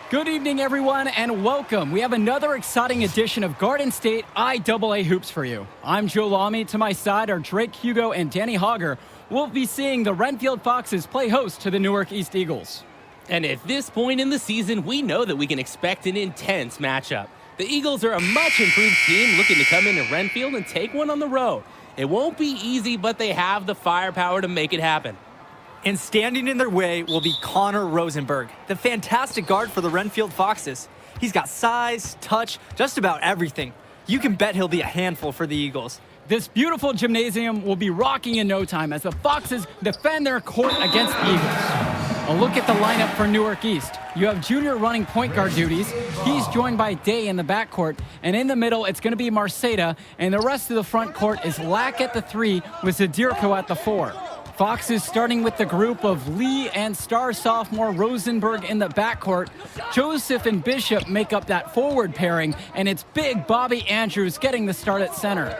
Good evening, everyone, and welcome. We have another exciting edition of Garden State IAA Hoops for you. I'm Joe Lamy. To my side are Drake Hugo and Danny Hogger. We'll be seeing the Renfield Foxes play host to the Newark East Eagles. And at this point in the season, we know that we can expect an intense matchup. The Eagles are a much improved team looking to come into Renfield and take one on the road. It won't be easy, but they have the firepower to make it happen. And standing in their way will be Connor Rosenberg, the fantastic guard for the Renfield Foxes. He's got size, touch, just about everything. You can bet he'll be a handful for the Eagles. This beautiful gymnasium will be rocking in no time as the Foxes defend their court against the Eagles. A look at the lineup for Newark East. You have Junior running point guard duties. He's joined by Day in the backcourt. And in the middle, it's going to be Marceda. And the rest of the front court is Lack at the 3 with Zadirko at the 4. Foxes starting with the group of Lee and star sophomore Rosenberg in the backcourt. Joseph and Bishop make up that forward pairing, and it's big Bobby Andrews getting the start at center.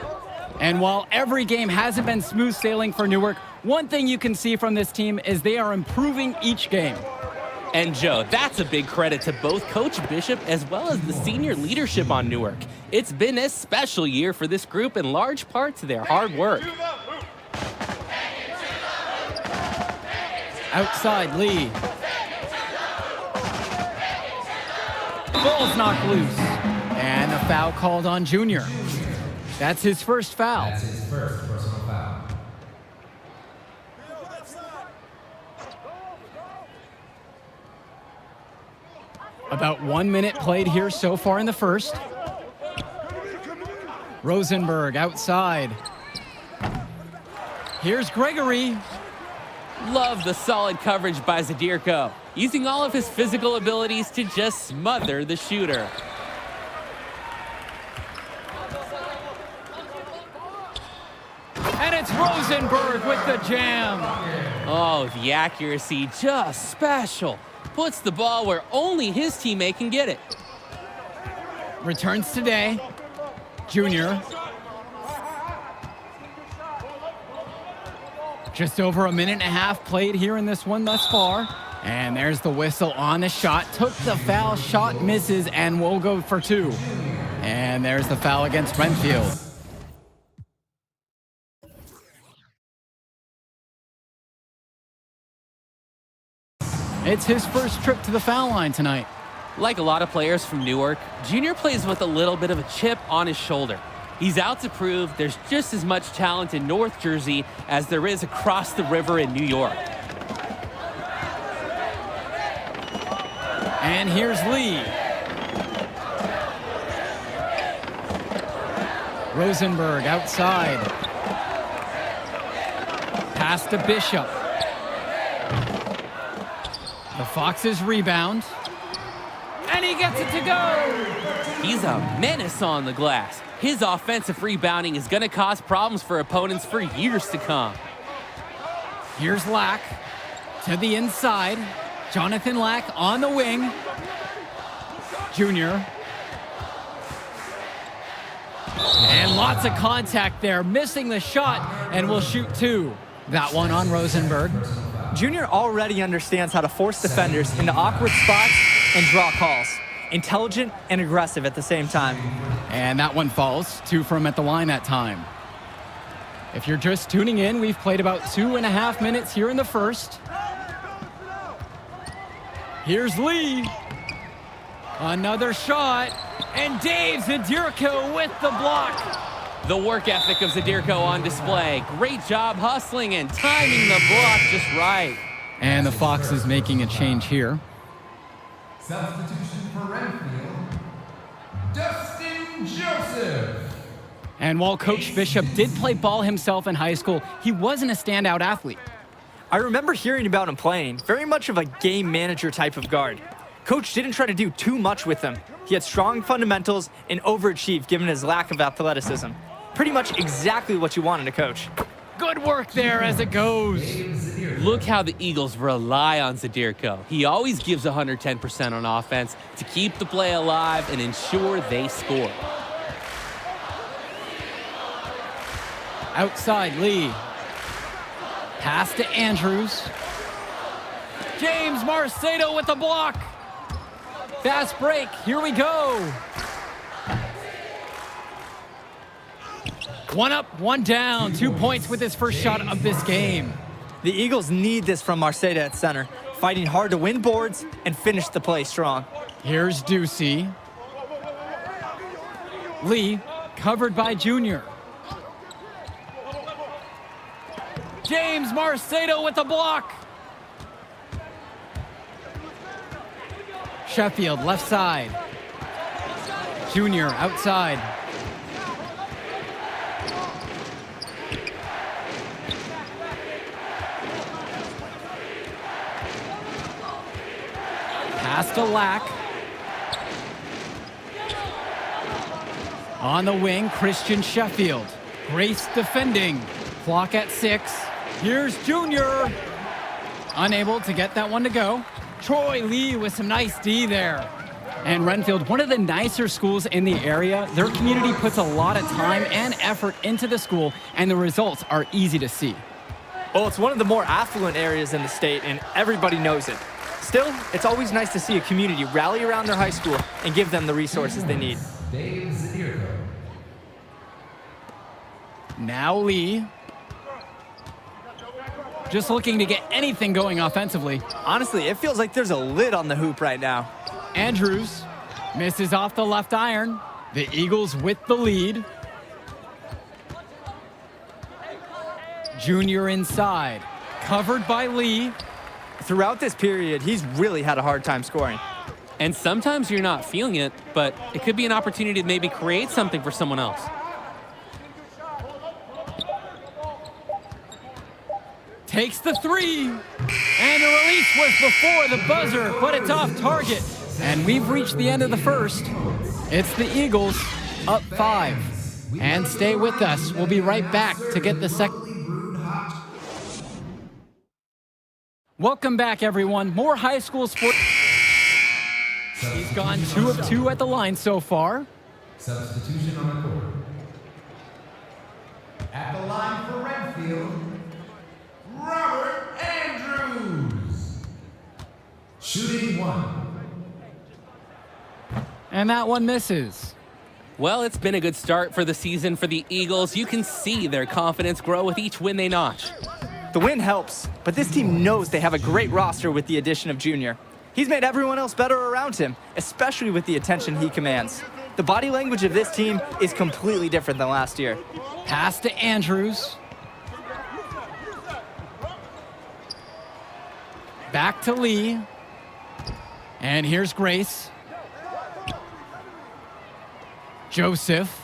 And while every game hasn't been smooth sailing for Newark, one thing you can see from this team is they are improving each game. And Joe, that's a big credit to both Coach Bishop as well as the senior leadership on Newark. It's been a special year for this group in large part to their hard work. Outside Lee. Ball's knocked loose. And a foul called on Junior. That's his first foul. That's his first personal foul. About 1 minute played here so far in the first. Rosenberg outside. Here's Gregory. Love the solid coverage by Zadirko, using all of his physical abilities to just smother the shooter. And it's Rosenberg with the jam. Oh, the accuracy, just special. Puts the ball where only his teammate can get it. Returns today. Junior. Just over a minute and a half played here in this one thus far. And there's the whistle on the shot. Took the foul, shot misses, and will go for 2. And there's the foul against Renfield. It's his first trip to the foul line tonight. Like a lot of players from Newark, Junior plays with a little bit of a chip on his shoulder. He's out to prove there's just as much talent in North Jersey as there is across the river in New York. And here's Lee. Rosenberg outside. Pass to Bishop. The Foxes rebound. And he gets it to go. He's a menace on the glass. His offensive rebounding is going to cause problems for opponents for years to come. Here's Lack to the inside. Jonathan Lack on the wing. Junior. And lots of contact there, missing the shot, and will shoot 2. That one on Rosenberg. Junior already understands how to force defenders into awkward spots and draw calls. Intelligent and aggressive at the same time. And that one falls. 2 from at the line that time. If you're just tuning in, we've played about 2.5 minutes here in the first. Here's Lee. Another shot. And Dave Zadirko with the block. The work ethic of Zadirko on display. Great job hustling and timing the block just right. And the Foxes making a change here. Substitution for Renfield, Dustin Joseph. And while Coach Bishop did play ball himself in high school, he wasn't a standout athlete. I remember hearing about him playing, very much of a game manager type of guard. Coach didn't try to do too much with him. He had strong fundamentals and overachieved given his lack of athleticism. Pretty much exactly what you want in a coach. Good work there as it goes. Look how the Eagles rely on Zadirko. He always gives 110% on offense to keep the play alive and ensure they score. Outside Lee. Pass to Andrews. James Marceda with the block. Fast break. Here we go. One up, one down. 2 points with his first shot of this game. The Eagles need this from Marceda at center, fighting hard to win boards and finish the play strong. Here's Ducey. Lee, covered by Junior. James Marcedo with the block. Sheffield, left side. Junior, outside. Pass to Lack. On the wing, Christian Sheffield. Grace defending. Clock at 6. Here's Junior. Unable to get that one to go. Troy Lee with some nice D there. And Renfield, one of the nicer schools in the area. Their community puts a lot of time and effort into the school, and the results are easy to see. Well, it's one of the more affluent areas in the state, and everybody knows it. Still, it's always nice to see a community rally around their high school and give them the resources they need. Dave Zadirko. Now Lee. Just looking to get anything going offensively. Honestly, it feels like there's a lid on the hoop right now. Andrews misses off the left iron. The Eagles with the lead. Junior inside. Covered by Lee. Throughout this period, he's really had a hard time scoring. And sometimes you're not feeling it, but it could be an opportunity to maybe create something for someone else. Takes the 3. And the release was before the buzzer, but it's off target. And we've reached the end of the first. It's the Eagles up 5. And stay with us. We'll be right back to get the second. Welcome back, everyone. More high school sports. He's gone 2 of 2 at the line so far. Substitution on the court. At the line for Renfield, Robert Andrews. Shooting 1. And that one misses. Well, it's been a good start for the season for the Eagles. You can see their confidence grow with each win they notch. The win helps, but this team knows they have a great roster with the addition of Junior. He's made everyone else better around him, especially with the attention he commands. The body language of this team is completely different than last year. Pass to Andrews. Back to Lee. And here's Grace. Joseph.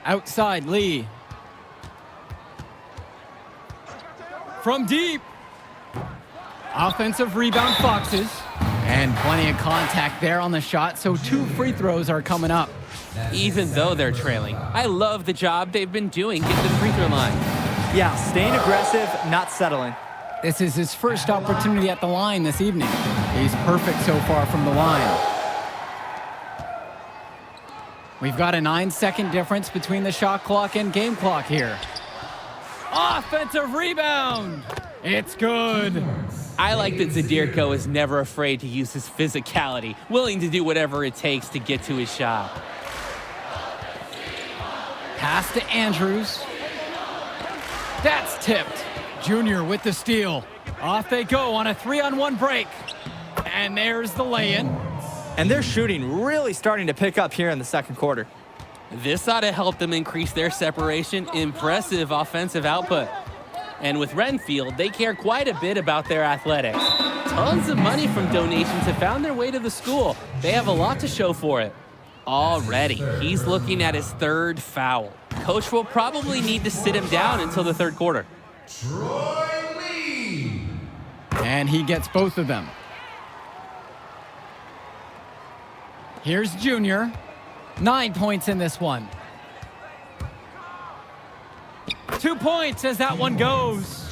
Outside, Lee. From deep. Offensive rebound, Foxes. And plenty of contact there on the shot, so 2 free throws are coming up. Even though they're trailing, I love the job they've been doing getting to the free throw line. Yeah, staying aggressive, not settling. This is his first opportunity at the line this evening. He's perfect so far from the line. We've got a 9-second difference between the shot clock and game clock here. Offensive rebound. It's good. I like that Zadirko is never afraid to use his physicality, willing to do whatever it takes to get to his shot. Pass to Andrews. That's tipped. Junior with the steal. Off they go on a 3-on-1 break. And there's the lay-in. And their shooting really starting to pick up here in the second quarter. This ought to help them increase their separation. Impressive offensive output. And with Renfield, they care quite a bit about their athletics. Tons of money from donations have found their way to the school. They have a lot to show for it. Already, he's looking at his 3rd foul. Coach will probably need to sit him down until the 3rd quarter. Troy Lee. And he gets both of them. Here's Junior. 9 points in this one. 2 points as that one goes.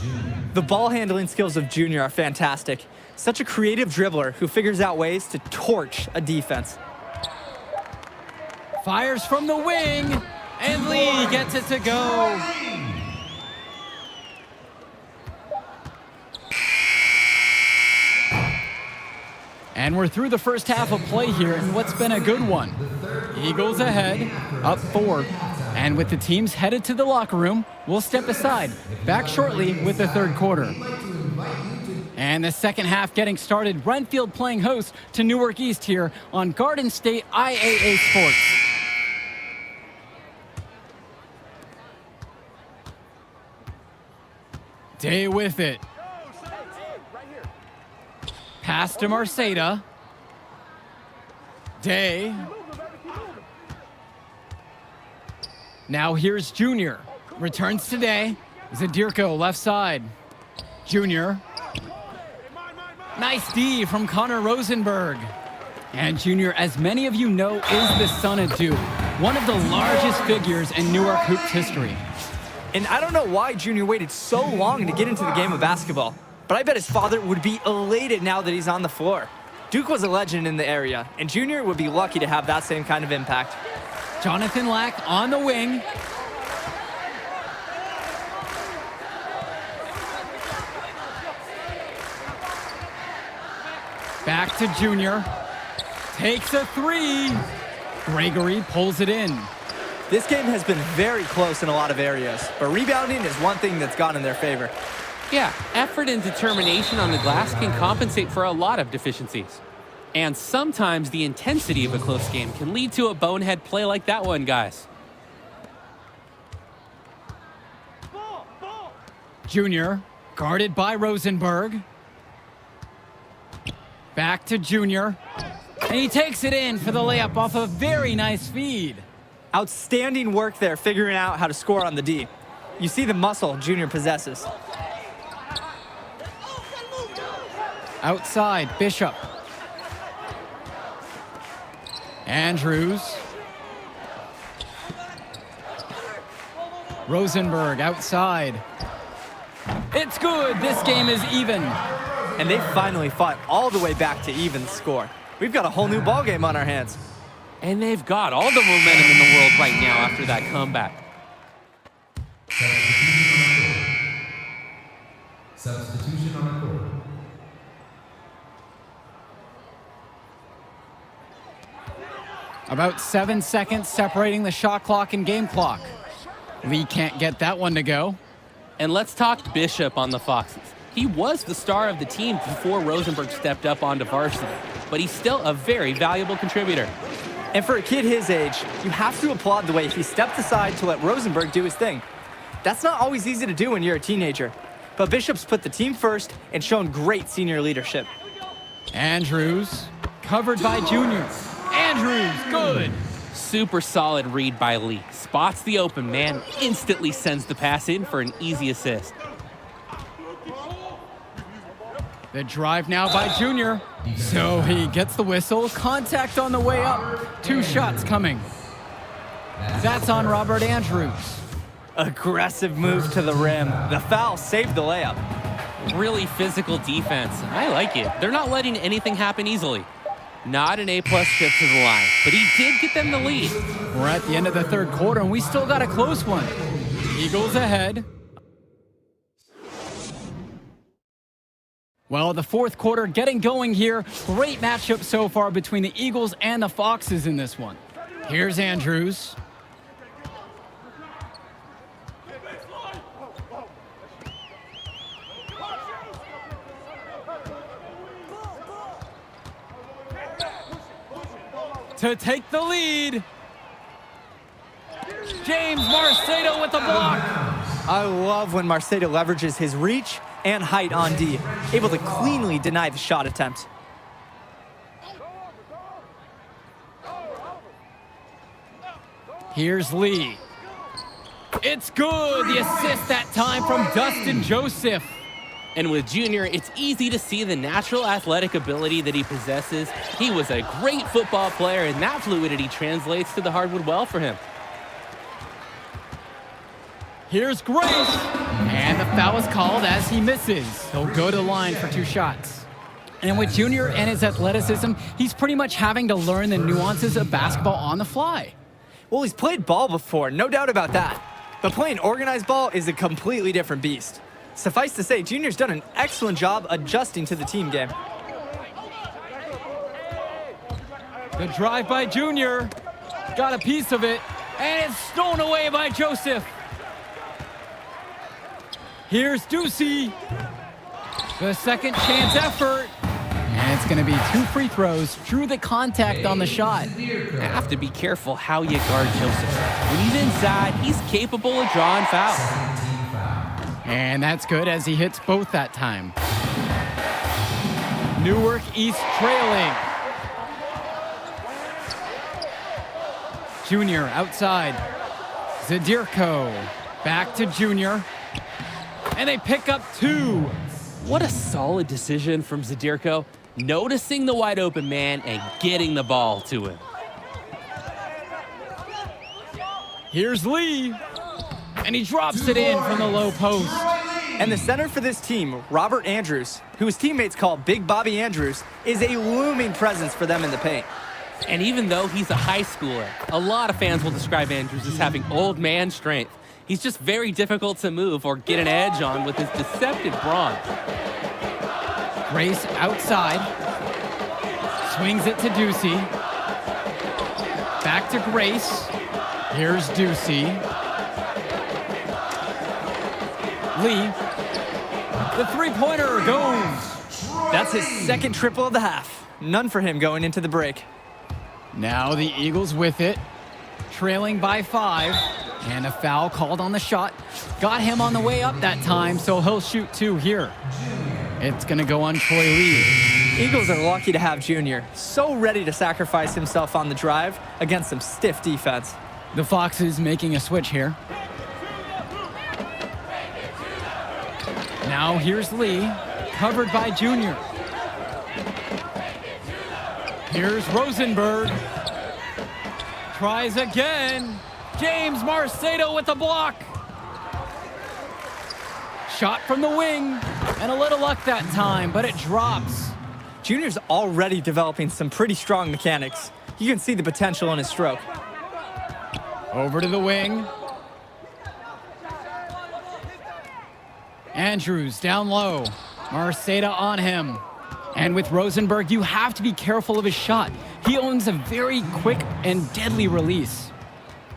The ball handling skills of Junior are fantastic. Such a creative dribbler who figures out ways to torch a defense. Fires from the wing, and Lee gets it to go. And we're through the first half of play here in what's been a good one. Eagles ahead, up 4. And with the teams headed to the locker room, we'll step aside. Back shortly with the third quarter. And the second half getting started. Renfield playing host to Newark East here on Garden State IAA Sports. Day with it. Pass to Marceda. Day. Now here's Junior. Returns to Day. Zadirko left side. Junior. Nice D from Connor Rosenberg. And Junior, as many of you know, is the son of Duke, one of the largest figures in Newark hoops history. And I don't know why Junior waited so long to get into the game of basketball, but I bet his father would be elated now that he's on the floor. Duke was a legend in the area, and Junior would be lucky to have that same kind of impact. Jonathan Lack on the wing. Back to Junior. Takes a 3. Gregory pulls it in. This game has been very close in a lot of areas, but rebounding is one thing that's gone in their favor. Yeah, effort and determination on the glass can compensate for a lot of deficiencies. And sometimes the intensity of a close game can lead to a bonehead play like that one, guys. Junior, guarded by Rosenberg. Back to Junior. And he takes it in for the layup off a very nice feed. Outstanding work there figuring out how to score on the D. You see the muscle Junior possesses. Outside, Bishop. Andrews. Rosenberg outside. It's good. This game is even. And they finally fought all the way back to even score. We've got a whole new ballgame on our hands. And they've got all the momentum in the world right now after that comeback. Substitution on the court. About 7 seconds separating the shot clock and game clock. Lee can't get that one to go. And let's talk Bishop on the Foxes. He was the star of the team before Rosenberg stepped up onto varsity, but he's still a very valuable contributor. And for a kid his age, you have to applaud the way he stepped aside to let Rosenberg do his thing. That's not always easy to do when you're a teenager, but Bishop's put the team first and shown great senior leadership. Andrews, covered by Junior. Andrews, good. Super solid read by Lee. Spots the open man, instantly sends the pass in for an easy assist. The drive now by Junior. So he gets the whistle. Contact on the way up. 2 shots coming. That's on Robert Andrews. Aggressive move to the rim. The foul saved the layup. Really physical defense. I like it. They're not letting anything happen easily. Not an A-plus trip to the line, but he did get them the lead. We're at the end of the third quarter, and we still got a close one. Eagles ahead. Well, the fourth quarter getting going here. Great matchup so far between the Eagles and the Foxes in this one. Here's Andrews. To take the lead. James Marceda with the block. I love when Marceda leverages his reach and height on D, able to cleanly deny the shot attempt. Here's Lee. It's good. The assist that time from Dustin Joseph. And with Junior, it's easy to see the natural athletic ability that he possesses. He was a great football player, and that fluidity translates to the hardwood well for him. Here's Grace. And the foul is called as he misses. He'll go to the line for 2 shots. And with Junior and his athleticism, he's pretty much having to learn the nuances of basketball on the fly. Well, he's played ball before, no doubt about that. But playing organized ball is a completely different beast. Suffice to say, Junior's done an excellent job adjusting to the team game. The drive by Junior. Got a piece of it. And it's stolen away by Joseph. Here's Ducey. The second chance effort. And it's going to be 2 free throws. Drew the contact on the shot. Have to be careful how you guard Joseph. When he's inside, he's capable of drawing fouls. And that's good as he hits both that time. Newark East trailing. Junior outside. Zadirko back to Junior. And they pick up 2. What a solid decision from Zadirko, noticing the wide open man and getting the ball to him. Here's Lee. And he drops it in from the low post. And the center for this team, Robert Andrews, who his teammates call Big Bobby Andrews, is a looming presence for them in the paint. And even though he's a high schooler, a lot of fans will describe Andrews as having old man strength. He's just very difficult to move or get an edge on with his deceptive brawn. Grace outside. Swings it to Ducey. Back to Grace. Here's Ducey. Lee. The three-pointer goes. That's his second triple of the half. None for him going into the break. Now the Eagles with it. Trailing by 5. And a foul called on the shot. Got him on the way up that time, so he'll shoot 2 here. It's going to go on Troy Lee. Eagles are lucky to have Junior, so ready to sacrifice himself on the drive against some stiff defense. The Foxes making a switch here. Now here's Lee, covered by Junior. Here's Rosenberg. Tries again. James Marcedo with the block. Shot from the wing, and a little luck that time, but it drops. Junior's already developing some pretty strong mechanics. You can see the potential in his stroke. Over to the wing. Andrews down low. Marceda on him. And with Rosenberg, you have to be careful of his shot. He owns a very quick and deadly release.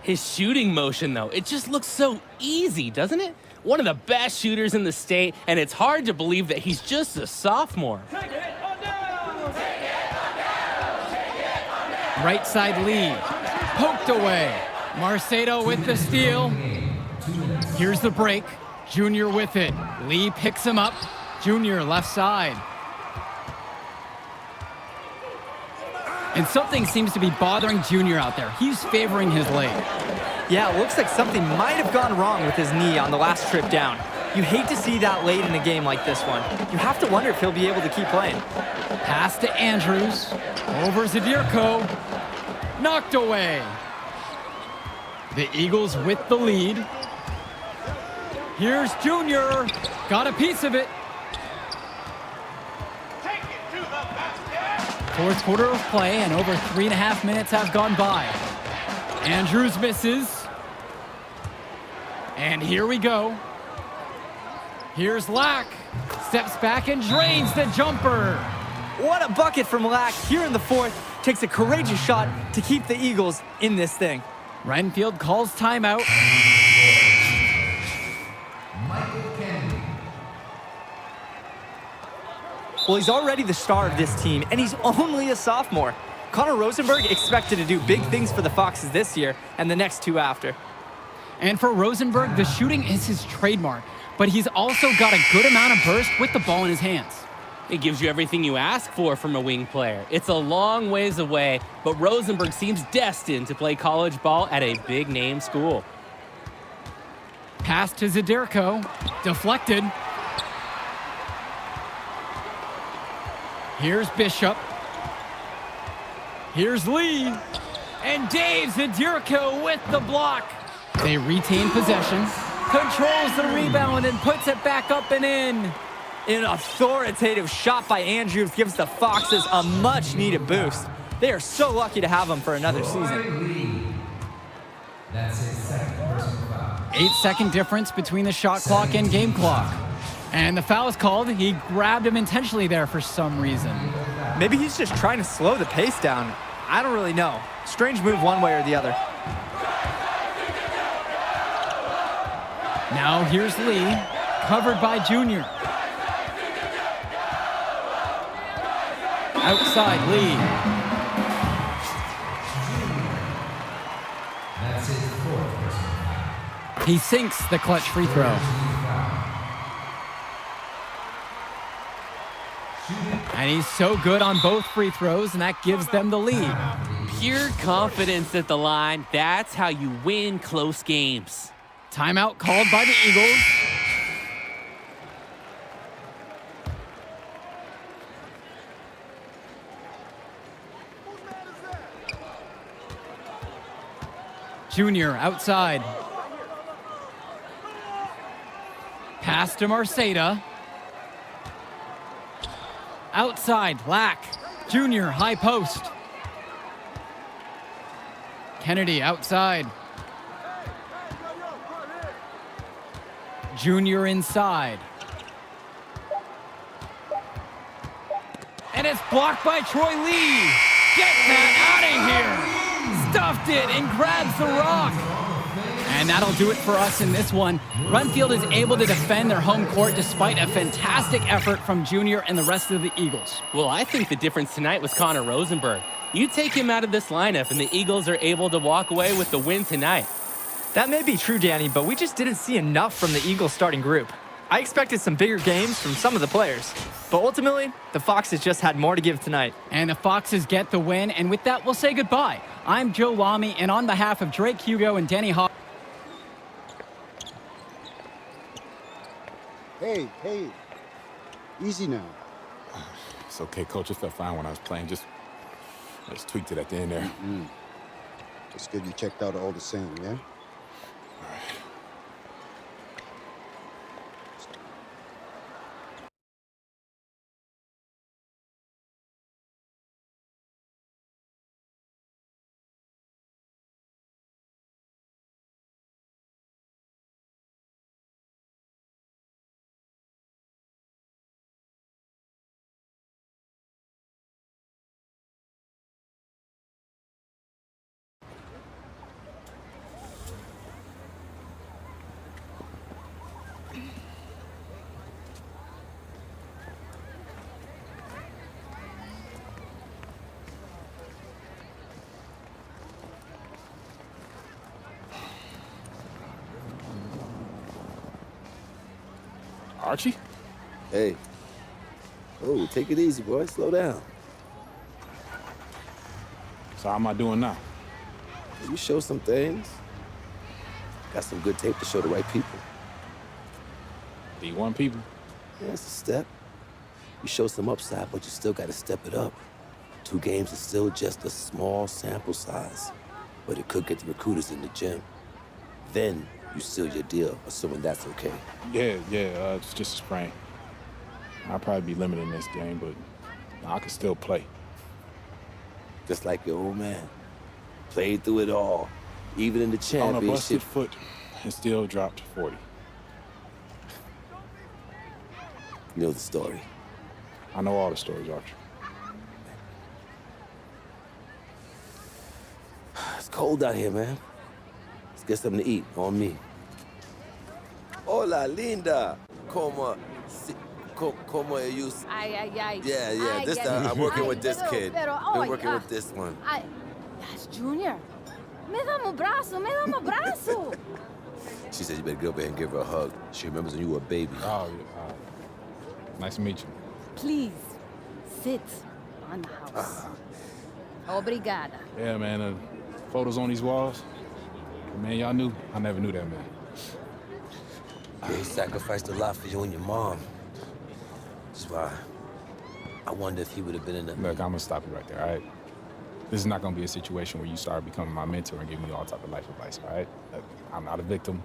His shooting motion, though, it just looks so easy, doesn't it? One of the best shooters in the state, and it's hard to believe that he's just a sophomore. Right side Lee. Poked away. Marcedo with the steal. Here's the break. Junior with it. Lee picks him up. Junior left side. And something seems to be bothering Junior out there. He's favoring his leg. Yeah, it looks like something might have gone wrong with his knee on the last trip down. You hate to see that late in a game like this one. You have to wonder if he'll be able to keep playing. Pass to Andrews. Over Zadirko. Knocked away. The Eagles with the lead. Here's Junior. Got a piece of it. Fourth quarter of play, and over 3.5 minutes have gone by. Andrews misses. And here we go. Here's Lack. Steps back and drains the jumper. What a bucket from Lack here in the fourth. Takes a courageous shot to keep the Eagles in this thing. Renfield calls timeout. Well, he's already the star of this team, and he's only a sophomore. Connor Rosenberg expected to do big things for the Foxes this year and the next 2 after. And for Rosenberg, the shooting is his trademark, but he's also got a good amount of burst with the ball in his hands. It gives you everything you ask for from a wing player. It's a long ways away, but Rosenberg seems destined to play college ball at a big-name school. Pass to Zadirko. Deflected. Here's Bishop. Here's Lee. And Dave Zadirko with the block. They retain possession. Controls the rebound and puts it back up and in. An authoritative shot by Andrews gives the Foxes a much-needed boost. They are so lucky to have him for another season. That's his second personal foul. 8-second difference between the shot clock and game clock. And the foul is called. He grabbed him intentionally there for some reason. Maybe he's just trying to slow the pace down. I don't really know. Strange move one way or the other. Now here's Lee, covered by Junior. Outside Lee. That's his fourth personal foul. He sinks the clutch free throw. And he's so good on both free throws, and that gives them the lead. Pure confidence at the line. That's how you win close games. Timeout called by the Eagles. Junior outside. Pass to Marceda. Outside, Lack. Junior, high post. Kennedy outside. Junior inside. And it's blocked by Troy Lee. Get that out of here. Stuffed it and grabs the rock. And that'll do it for us in this one. Renfield is able to defend their home court despite a fantastic effort from Junior and the rest of the Eagles. Well, I think the difference tonight was Connor Rosenberg. You take him out of this lineup and the Eagles are able to walk away with the win tonight. That may be true, Danny, but we just didn't see enough from the Eagles starting group. I expected some bigger games from some of the players. But ultimately, the Foxes just had more to give tonight. And the Foxes get the win, and with that, we'll say goodbye. I'm Joe Lamy, and on behalf of Drake Hugo and Denny Hawk. Hey, easy now. It's okay, Coach. It felt fine when I was playing. Just tweaked it at the end there. It's good you checked out all the same, yeah? Archie? Hey. Oh, take it easy, boy. Slow down. So how am I doing now? You show some things. Got some good tape to show the right people. D1 people? Yeah, it's a step. You show some upside, but you still got to step it up. 2 games is still just a small sample size, but it could get the recruiters in the gym. Then you seal your deal, assuming that's okay. Yeah, it's just a sprain. I'll probably be limited in this game, but I can still play. Just like your old man. Played through it all, even in the On a championship. busted foot and still dropped 40. You know the story. I know all the stories, Archie. It's cold out here, man. Let's get something to eat on me. Hola, linda. Como you? Ay. Yeah. Ay, This yes. time I'm working Ay, with this kid. Pero, Been working with this one. Ay, that's Junior. Me dá um braço. She said you better go over there and give her a hug. She remembers when you were a baby. Oh, yeah. Nice to meet you. Please, sit on the house. Obrigada. Yeah, man, photos on these walls. Man, y'all knew. I never knew that, man. Yeah, he sacrificed a lot for you and your mom. That's why I wonder if he would have been in the... Look, I'm gonna stop you right there, all right? This is not gonna be a situation where you start becoming my mentor and giving me all type of life advice, all right? Look, I'm not a victim.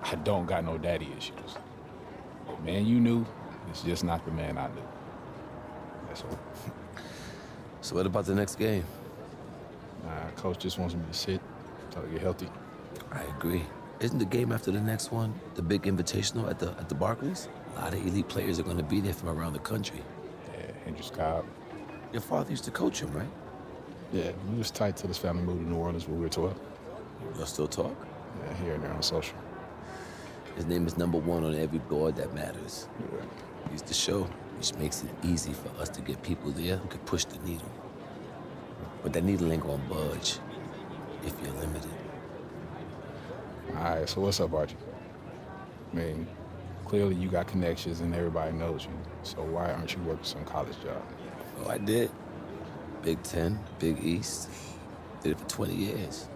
I don't got no daddy issues. The man you knew is just not the man I knew. That's all. So what about the next game? Coach just wants me to sit until I get healthy. I agree. Isn't the game after the next one the big invitational at the Barclays? A lot of elite players are going to be there from around the country. Yeah, Hendrix Cobb. Your father used to coach him, right? Yeah, we was tight till his family moved to New Orleans when we were 12. Y'all still talk? Yeah, here and there on social. His name is #1 on every board that matters. Yeah. He's the show, which makes it easy for us to get people there who can push the needle. But that needle ain't gonna budge if you're limited. All right, so what's up, Archie? I mean, clearly you got connections and everybody knows you. So why aren't you working some college job? Oh, I did. Big Ten, Big East. Did it for 20 years.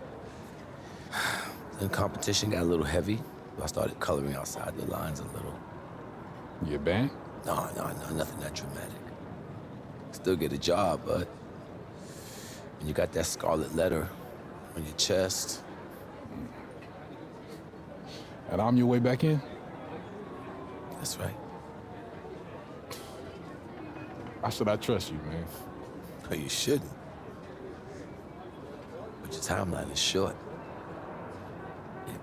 Then competition got a little heavy. I started coloring outside the lines a little. You a band? No, nothing that dramatic. Still get a job, but when you got that scarlet letter on your chest. And I'm your way back in? That's right. Why should I trust you, man? But you shouldn't. But your timeline is short.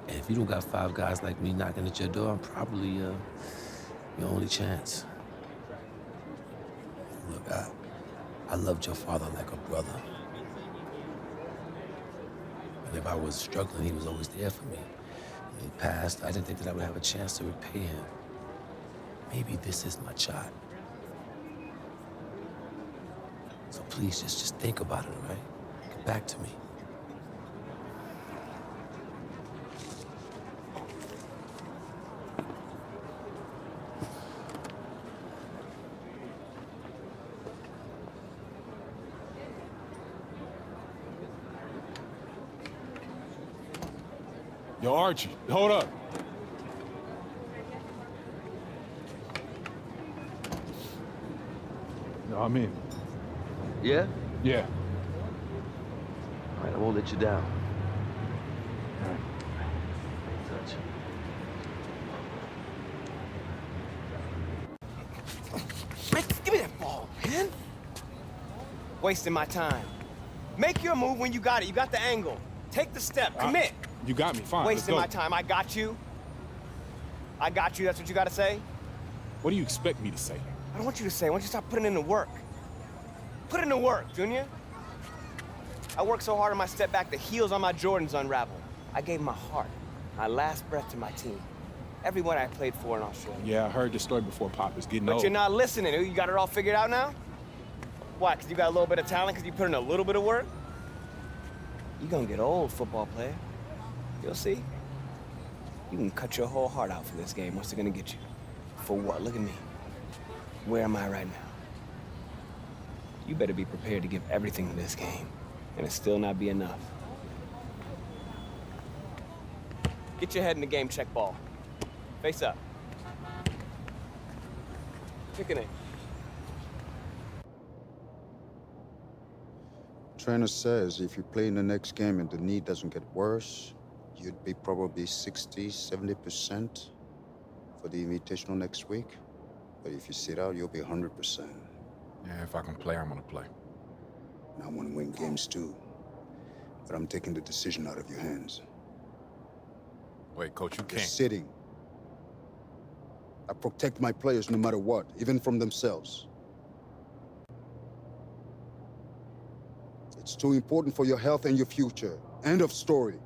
And if you don't got 5 guys like me knocking at your door, I'm probably your only chance. Look, I loved your father like a brother. And if I was struggling, he was always there for me. When he passed, I didn't think that I would have a chance to repay him. Maybe this is my shot. So please, just think about it, all right? Get back to me. Yo, Archie, hold up. No, I'm in. Yeah? Yeah. All right, I won't let you down. All right. Touch. Man, give me that ball, man. Wasting my time. Make your move when you got it. You got the angle. Take the step. Commit. You got me, fine. Wasting my let's go. time. I got you. I got you. That's what you got to say? What do you expect me to say? I don't want you to say. I want you to stop putting in the work. Put in the work, Junior. I worked so hard on my step back, the heels on my Jordans unraveled. I gave my heart, my last breath to my team. Everyone I played for in Australia. Yeah, I heard the story before, Pop. It's getting But old. you're not listening. You got it all figured out now? Why, because you got a little bit of talent, because you put in a little bit of work? You're gonna get old, football player. You'll see. You can cut your whole heart out for this game. What's it gonna get you? For what? Look at me. Where am I right now? You better be prepared to give everything to this game, and it still not be enough. Get your head in the game, check ball. Face up. Kicking it. Trainer says if you play in the next game and the knee doesn't get worse, you'd be probably 60, 70% for the Invitational next week. But if you sit out, you'll be 100%. Yeah, if I can play, I'm gonna play. And I want to win games too. But I'm taking the decision out of your hands. Wait, Coach, you You're can't. sitting. I protect my players no matter what, even from themselves. It's too important for your health and your future. End of story.